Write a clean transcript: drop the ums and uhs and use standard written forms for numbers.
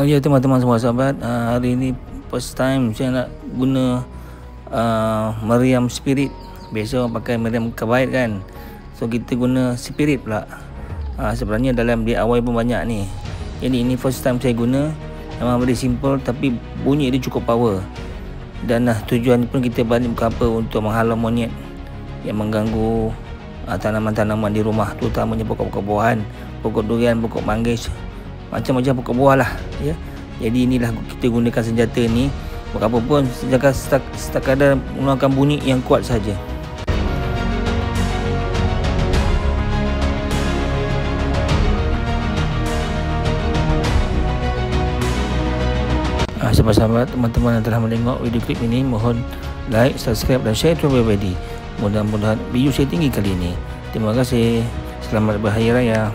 Ya teman-teman semua sahabat, hari ini first time saya nak guna meriam spirit. Biasa orang pakai meriam kebait kan, so kita guna spirit pula. Sebenarnya dalam DIY pun banyak ni, jadi ini first time saya guna. Memang very simple tapi bunyi dia cukup power. Dan tujuan pun kita balik bukan apa, untuk menghalau monyet yang mengganggu tanaman-tanaman di rumah, terutamanya pokok-pokok buahan, pokok durian, pokok manggis, macam-macam pokok buah lah ya. Jadi inilah kita gunakan senjata ni. Berapa pun sekadar mengeluarkan bunyi yang kuat saja. Sahabat-sahabat, teman-teman yang telah menengok video klip ini, mohon like, subscribe dan share to everybody. Mudah-mudahan view saya tinggi kali ini. Terima kasih. Selamat berhari raya.